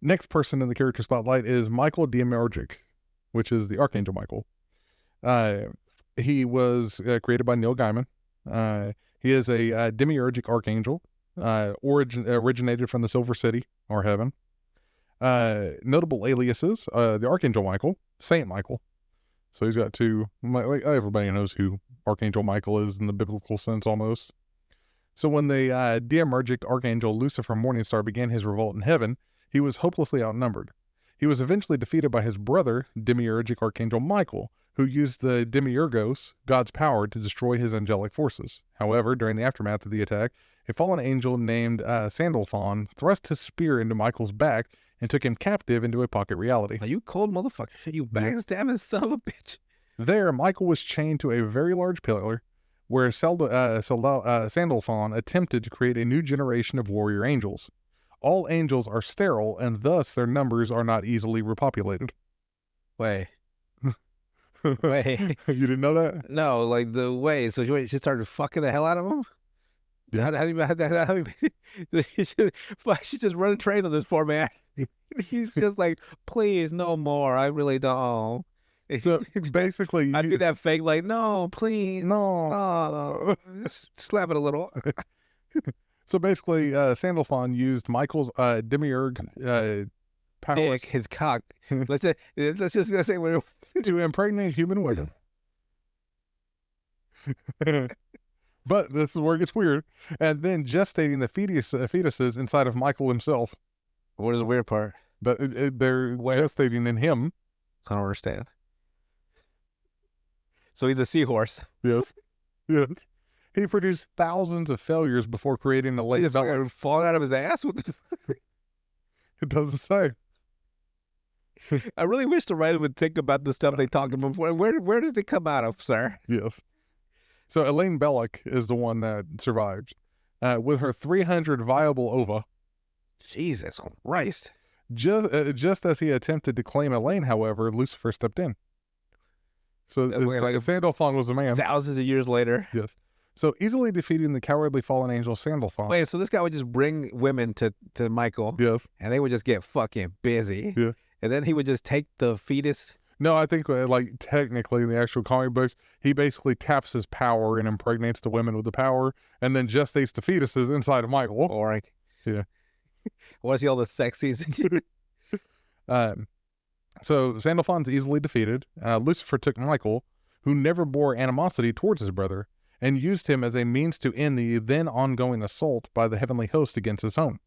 Next person in the character spotlight is Michael Demiurgic, which is the Archangel Michael. He was created by Neil Gaiman. He is a demiurgic archangel, originated from the Silver City, or Heaven. Notable aliases, the Archangel Michael, Saint Michael. So he's got two, like everybody knows who Archangel Michael is in the biblical sense almost. So when the demiurgic archangel Lucifer Morningstar began his revolt in heaven, he was hopelessly outnumbered. He was eventually defeated by his brother, demiurgic archangel Michael, who used the Demiurgos, God's power, to destroy his angelic forces. However, during the aftermath of the attack, a fallen angel named Sandalphon thrust his spear into Michael's back and took him captive into a pocket reality. Are you cold motherfucker? You backstabbing son of a bitch. There, Michael was chained to a very large pillar, where Sandalphon attempted to create a new generation of warrior angels. All angels are sterile, and thus their numbers are not easily repopulated. Wait. Wait. You didn't know that? No, like the way. So she started fucking the hell out of him? Yeah. How do you she's just running trains on this poor man. He's just like, please, no more. I really don't. So basically, I do that fake, like, no, please, no. Oh, just slap it a little. So basically, Sandalphon used Michael's demiurge powers. Dick, his cock. Let's just say we're to impregnate human women. But this is where it gets weird. And then gestating the fetuses inside of Michael himself. What is the weird part? But they're gestating in him. I don't understand. So he's a seahorse. Yes. Yes. He produced thousands of failures before creating a late development. Falling out of his ass? It doesn't say. I really wish the writer would think about the stuff they talked about before. Where does it come out of, sir? Yes. So Elaine Belloc is the one that survived. With her 300 viable ova. Jesus Christ. Just as he attempted to claim Elaine, however, Lucifer stepped in. So Sandalphon was a man. Thousands of years later. Yes. So easily defeating the cowardly fallen angel Sandalphon. Wait, so this guy would just bring women to Michael. Yes. And they would just get fucking busy. Yeah. And then he would just take the fetus. No, I think technically in the actual comic books, he basically taps his power and impregnates the women with the power and then gestates the fetuses inside of Michael. Boring. Yeah. What is he, all the sexies? So Sandalphon's easily defeated. Lucifer took Michael, who never bore animosity towards his brother, and used him as a means to end the then ongoing assault by the heavenly host against his home.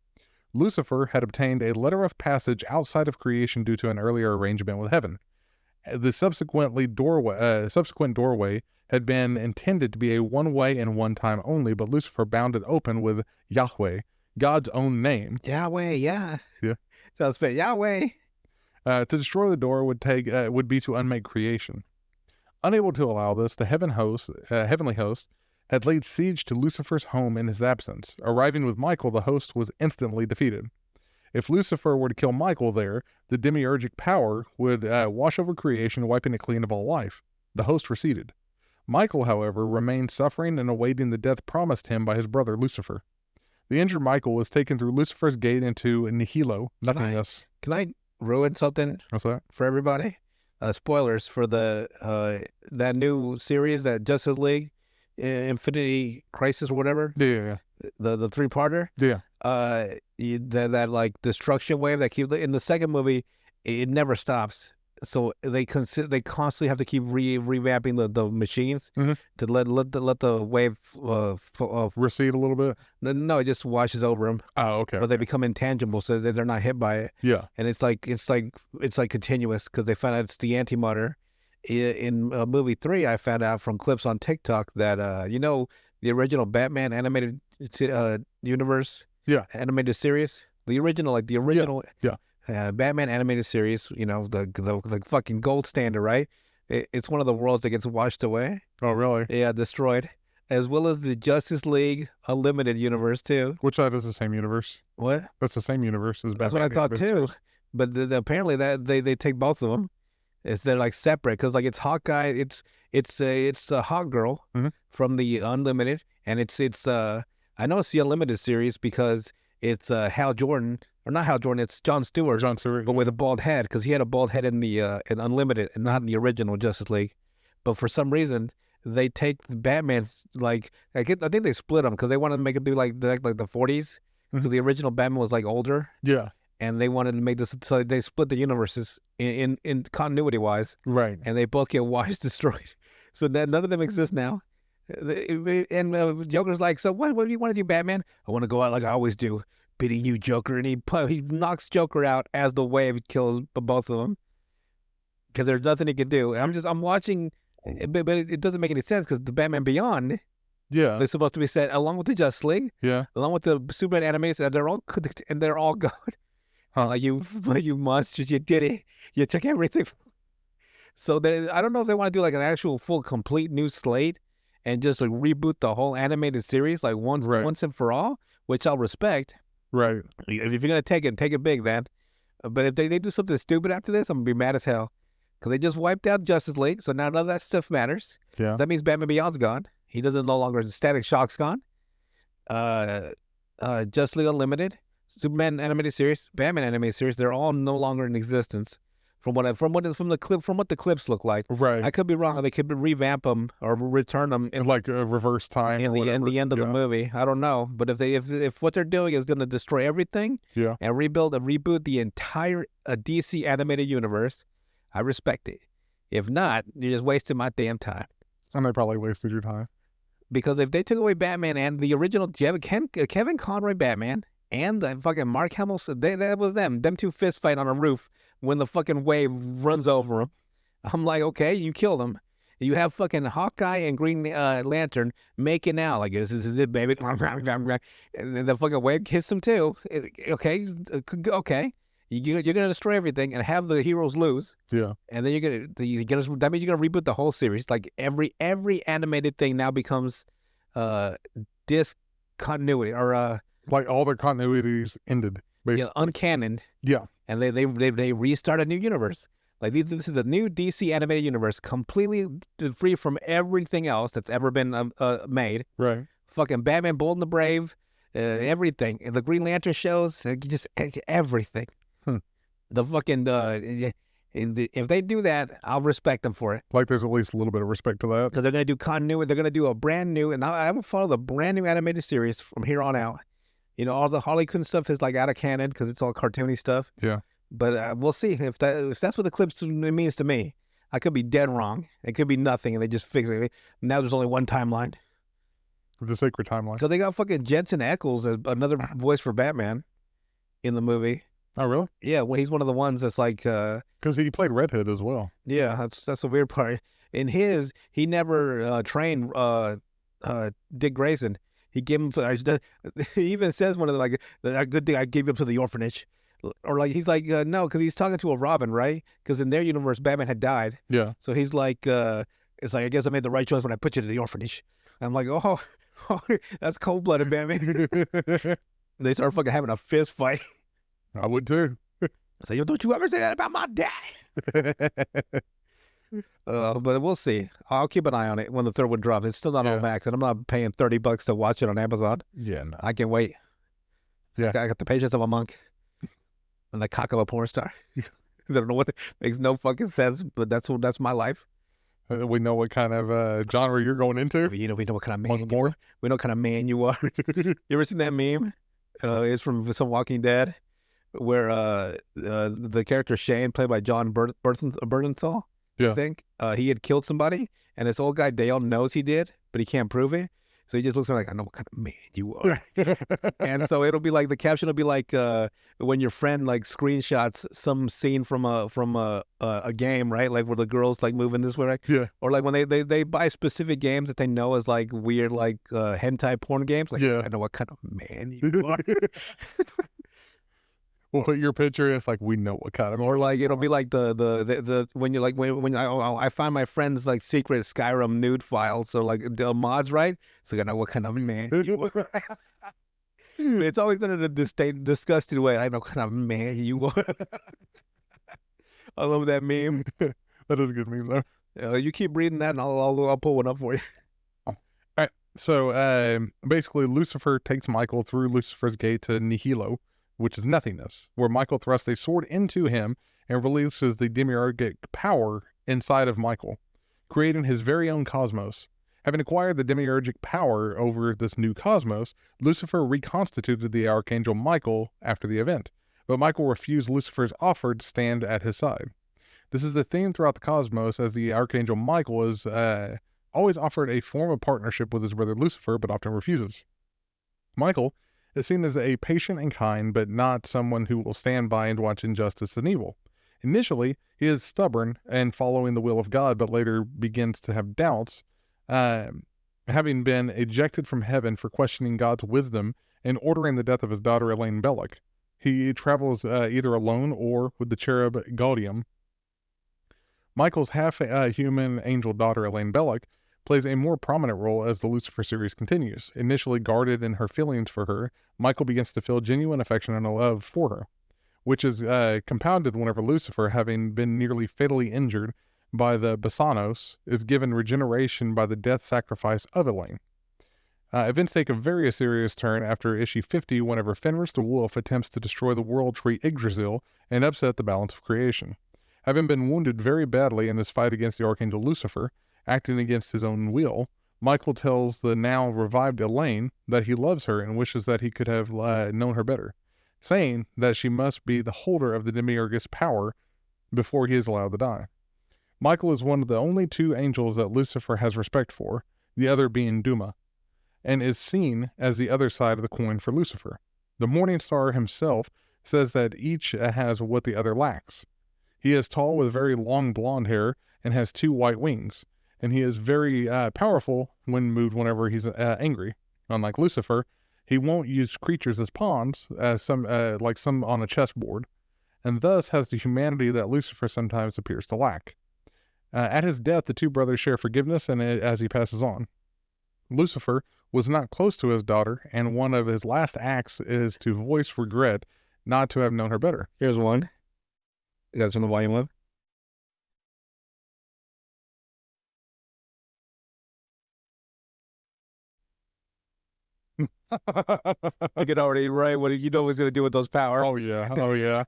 Lucifer had obtained a letter of passage outside of creation due to an earlier arrangement with heaven. The subsequent doorway had been intended to be a one-way and one-time only, but Lucifer bound it open with Yahweh, God's own name. Yahweh, yeah. Yeah. Sounds fit. Yahweh. To destroy the door would be to unmake creation. Unable to allow this, the heavenly host had laid siege to Lucifer's home in his absence. Arriving with Michael, the host was instantly defeated. If Lucifer were to kill Michael there, the demiurgic power would wash over creation, wiping it clean of all life. The host receded. Michael, however, remained suffering and awaiting the death promised him by his brother Lucifer. The injured Michael was taken through Lucifer's gate into Nihilo, nothingness. Can I ruin something? What's that? For everybody? Spoilers for the that new series, that Justice League, Infinity Crisis or whatever. Yeah. The three-parter. Yeah. That like destruction wave that keeps in the second movie, it never stops. So they constantly have to keep revamping the machines to let the wave recede a little bit. No, it just washes over them. Oh, okay. Or they become intangible, so that they're not hit by it. Yeah. And it's like continuous, because they found out it's the antimatter. In movie 3, I found out from clips on TikTok that the original Batman animated universe. Yeah. Animated series. The original. Yeah. Batman animated series, the fucking gold standard, right? It's one of the worlds that gets washed away. Oh, really? Yeah, destroyed. As well as the Justice League Unlimited universe, too. Which that is the same universe. What? That's the same universe as Batman. That's what I thought, too. But apparently that they take both of them. They're like separate, because like it's Hawkeye, it's a Hawk Girl from the Unlimited, and it's I know it's the Unlimited series because it's Hal Jordan, or not Hal Jordan, it's Jon Stewart, John Stewart. but with a bald head, because he had a bald head in the in Unlimited and not in the original Justice League. But for some reason, they take the Batman's like I think they split them because they wanted to make it do like the 40s because the original Batman was like older. Yeah. And they wanted to make this, so they split the universes in continuity wise, Right. and they both get wise destroyed. So none of them exist now. And Joker's like, so what do you want to do, Batman? I want to go out like I always do, beating you, Joker. And he knocks Joker out as the Wave kills both of them because there's nothing he can do. I'm watching, but it doesn't make any sense because the Batman Beyond, Yeah. they're supposed to be set along with the Justice League, Yeah. along with the Superman animated, and they're all gone. Huh. Like you monsters, you did it. You took everything. So I don't know if they want to do like an actual full complete new slate and just like reboot the whole animated series like once and for all, which I'll respect. Right. If you're gonna take it big, then. But if they do something stupid after this, I'm gonna be mad as hell because they just wiped out Justice League, so now none of that stuff matters. Yeah. That means Batman Beyond's gone. He doesn't no longer. Static Shock's gone. Justice League Unlimited, Superman animated series, Batman animated series, they're all no longer in existence. From what the clips look like. Right. I could be wrong. They could revamp them or return them in like a reverse time in the end of the movie. I don't know, but if what they're doing is going to destroy everything, yeah, and reboot the entire DC animated universe, I respect it. If not, you're just wasting my damn time. And they probably wasted your time because if they took away Batman and the original Kevin Conroy Batman. And the fucking Mark Hamill, that was them. Them two fist fight on a roof when the fucking Wave runs over them. I'm like, okay, you kill them. You have fucking Hawkeye and Green Lantern making out like this is it, baby. And then the fucking Wave kiss them too. Okay. You're gonna destroy everything and have the heroes lose. Yeah. And then that means you're gonna reboot the whole series. Like every animated thing now becomes discontinuity or like all their continuities ended, basically. Yeah, uncannoned. Yeah. And they restart a new universe. Like this is a new DC animated universe, completely free from everything else that's ever been made. Right. Fucking Batman, Bold and the Brave, everything. And the Green Lantern shows, just everything. The fucking if they do that, I'll respect them for it. Like there's at least a little bit of respect to that because they're gonna do continuity. They're gonna do a brand new, and I will follow the brand new animated series from here on out. You know, all the Harley Quinn stuff is like out of canon because it's all cartoony stuff. Yeah. But we'll see if that's what the clips means to me. I could be dead wrong. It could be nothing, and they just fix it. Now there's only one timeline. The sacred timeline. Because they got fucking Jensen Ackles as another voice for Batman in the movie. Oh, really? Yeah, well, he's one of the ones that's like... Because he played Red Hood as well. Yeah, that's the weird part. In his, he never trained Dick Grayson. He gave him. He even says one of the like, "A good thing I gave him to the orphanage," or like he's like, no, because he's talking to a Robin, right? Because in their universe, Batman had died. Yeah. So he's like, it's like I guess I made the right choice when I put you to the orphanage. And I'm like, oh, that's cold-blooded, Batman. They start fucking having a fist fight. I would too. I say, yo, don't you ever say that about my dad. But we'll see. I'll keep an eye on it when the third one drops. It's still not on Max, and I'm not paying $30 to watch it on Amazon. Yeah, no. I can wait. Yeah. I got the patience of a monk and the cock of a porn star. I don't know what makes no fucking sense, but that's my life. We know what kind of genre you're going into. We know what kind of man. We know what kind of man you are. You ever seen that meme? It's from some Walking Dead, where the character Shane, played by John Bernthal. Yeah. I think he had killed somebody, and this old guy Dale knows he did, but he can't prove it. So he just looks at me like, I know what kind of man you are. And so it'll be like, the caption will be like, when your friend like screenshots some scene from a game, right? Like where the girls like moving this way, right? Yeah. Or like when they buy specific games that they know is like weird, like hentai porn games. Like, I know what kind of man you are. We'll put your picture. It's like, we know what kind of. Or like it'll be like the when you're like when I find my friend's like secret Skyrim nude file. So like the mods, right? So I know what kind of man you are. It's always done in a disgusted way. I know what kind of man you are. I love that meme. That is a good meme though. You keep reading that, and I'll pull one up for you. All right. So basically, Lucifer takes Michael through Lucifer's gate to Nihilo, which is nothingness, where Michael thrusts a sword into him and releases the demiurgic power inside of Michael, creating his very own cosmos. Having acquired the demiurgic power over this new cosmos, Lucifer reconstituted the archangel Michael after the event, but Michael refused Lucifer's offer to stand at his side. This is a theme throughout the cosmos, as the archangel Michael is always offered a form of partnership with his brother Lucifer, but often refuses. Michael is seen as a patient and kind, but not someone who will stand by and watch injustice and evil. Initially, he is stubborn and following the will of God, but later begins to have doubts, having been ejected from heaven for questioning God's wisdom and ordering the death of his daughter Elaine Belloc. He travels either alone or with the cherub Gaudium. Michael's half-human angel daughter Elaine Belloc plays a more prominent role as the Lucifer series continues. Initially guarded in her feelings for her, Michael begins to feel genuine affection and a love for her, which is compounded whenever Lucifer, having been nearly fatally injured by the Basanos, is given regeneration by the death sacrifice of Elaine. Events take a very serious turn after issue 50 whenever Fenris the Wolf attempts to destroy the world tree Yggdrasil and upset the balance of creation. Having been wounded very badly in his fight against the archangel Lucifer, acting against his own will, Michael tells the now revived Elaine that he loves her and wishes that he could have known her better, saying that she must be the holder of the Demiurgos power before he is allowed to die. Michael is one of the only two angels that Lucifer has respect for, the other being Duma, and is seen as the other side of the coin for Lucifer. The Morning Star himself says that each has what the other lacks. He is tall with very long blonde hair and has 2 white wings, and he is very powerful when moved whenever he's angry. Unlike Lucifer, he won't use creatures as pawns, as some on a chessboard, and thus has the humanity that Lucifer sometimes appears to lack. At his death, the two brothers share forgiveness and as he passes on. Lucifer was not close to his daughter, and one of his last acts is to voice regret not to have known her better. Here's one. You guys on the volume up? I could already write what you know he's gonna do with those powers. Oh yeah, oh yeah,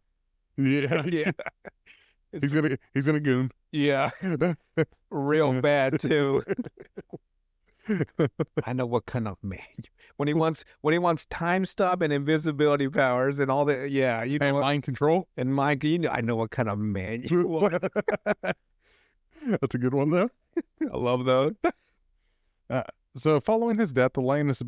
yeah, Yeah. he's gonna goon. Yeah. Real bad too. I know what kind of man. When he wants time stop and invisibility powers and all that. Yeah, you know. And mind control. And Mike, I know what kind of man you are. That's a good one though. I love those. So following his death, Elaine is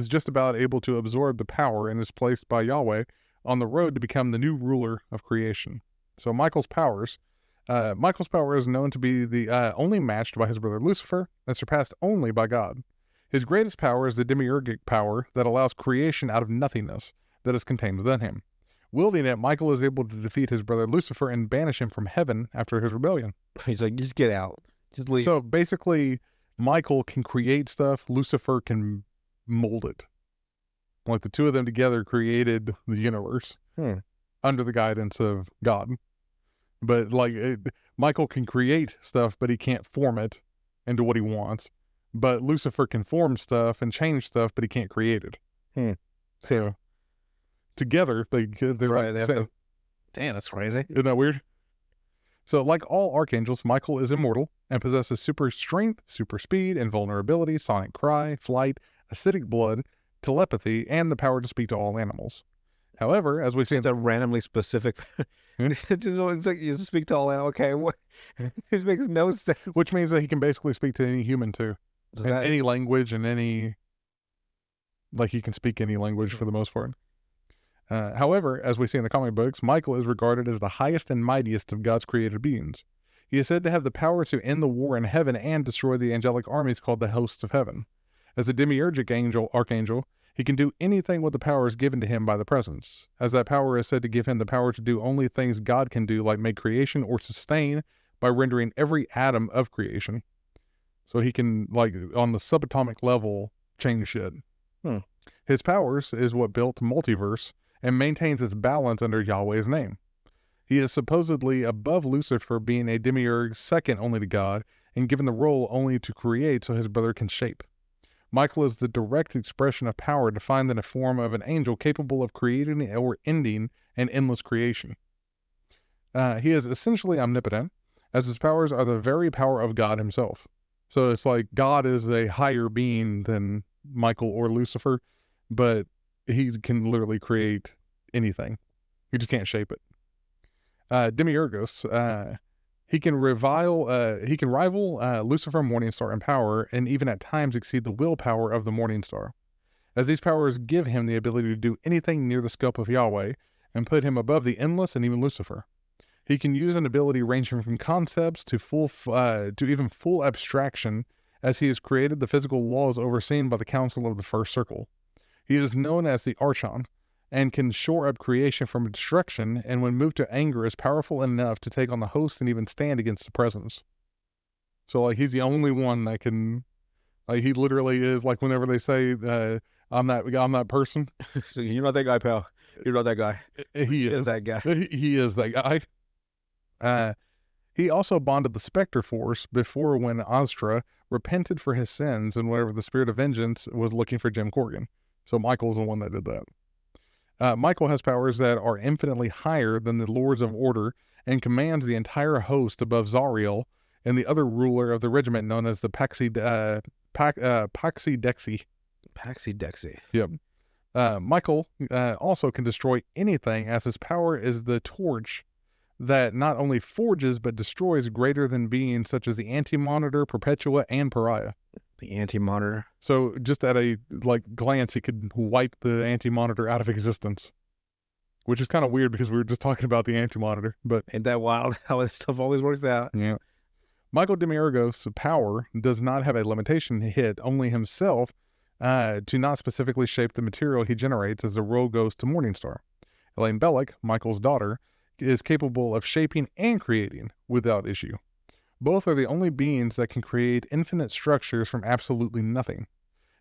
just about able to absorb the power and is placed by Yahweh on the road to become the new ruler of creation. So Michael's power is known to be the only matched by his brother Lucifer and surpassed only by God. His greatest power is the demiurgic power that allows creation out of nothingness that is contained within him. Wielding it, Michael is able to defeat his brother Lucifer and banish him from heaven after his rebellion. He's like, just get out. Just leave. So basically, Michael can create stuff, Lucifer can mold it. Like the two of them together created the universe under the guidance of God. But Michael can create stuff, but he can't form it into what he wants. But Lucifer can form stuff and change stuff, but he can't create it. So together, they're right, like, damn, that's crazy. Isn't that weird? So like all archangels, Michael is immortal and possesses super strength, super speed, invulnerability, sonic cry, flight, acidic blood, telepathy, and the power to speak to all animals. However, as we see, It's a randomly specific. It's like you speak to all animals. Okay, what? This makes no sense. which means that he can basically speak to any human too, in any language and any, he can speak any language for the most part. However, as we see in the comic books, Michael is regarded as the highest and mightiest of God's created beings. He is said to have the power to end the war in heaven and destroy the angelic armies called the hosts of heaven. As a demiurgic archangel, he can do anything with the powers given to him by the presence, as that power is said to give him the power to do only things God can do, like make creation or sustain by rendering every atom of creation. So he can, on the subatomic level, change shit. His powers is what built multiverse and maintains its balance under Yahweh's name. He is supposedly above Lucifer, being a demiurge second only to God, and given the role only to create so his brother can shape. Michael is the direct expression of power defined in a form of an angel capable of creating or ending an endless creation. He is essentially omnipotent, as his powers are the very power of God himself. So it's like God is a higher being than Michael or Lucifer, but he can literally create anything. He just can't shape it. Demiurgos, he can rival Lucifer Morningstar in power, and even at times exceed the willpower of the Morningstar, as these powers give him the ability to do anything near the scope of Yahweh and put him above the endless and even Lucifer. He can use an ability ranging from concepts to even full abstraction, as he has created the physical laws overseen by the Council of the First Circle. He is known as the Archon, and can shore up creation from destruction, and when moved to anger is powerful enough to take on the host and even stand against the presence. So like he's the only one that can, like he literally is, like whenever they say I'm that person. So you're not that guy, pal. You're not that guy. He is that guy. He is that guy. He also bonded the Spectre Force before, when Astra repented for his sins and whenever the Spirit of Vengeance was looking for Jim Corrigan. So Michael's the one that did that. Michael has powers that are infinitely higher than the Lords of Order and commands the entire host above Zariel and the other ruler of the regiment known as the Paxidexi. Paxidexi. Yep. Michael also can destroy anything, as his power is the torch that not only forges but destroys greater than beings such as the Anti-Monitor, Perpetua, and Pariah. The Anti-Monitor. So just at a glance, he could wipe the Anti-Monitor out of existence, which is kind of weird because we were just talking about the Anti-Monitor. But ain't that wild how this stuff always works out? Yeah. Michael Demiurgos' power does not have a limitation hit only himself to not specifically shape the material he generates, as the role goes to Morningstar. Elaine Bellick, Michael's daughter, is capable of shaping and creating without issue. Both are the only beings that can create infinite structures from absolutely nothing.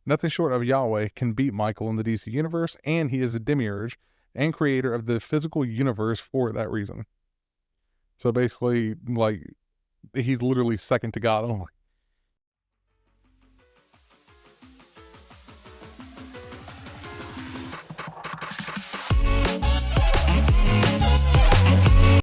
Nothing short of Yahweh can beat Michael in the DC universe, and he is a demiurge and creator of the physical universe for that reason. So basically, like, he's literally second to God only.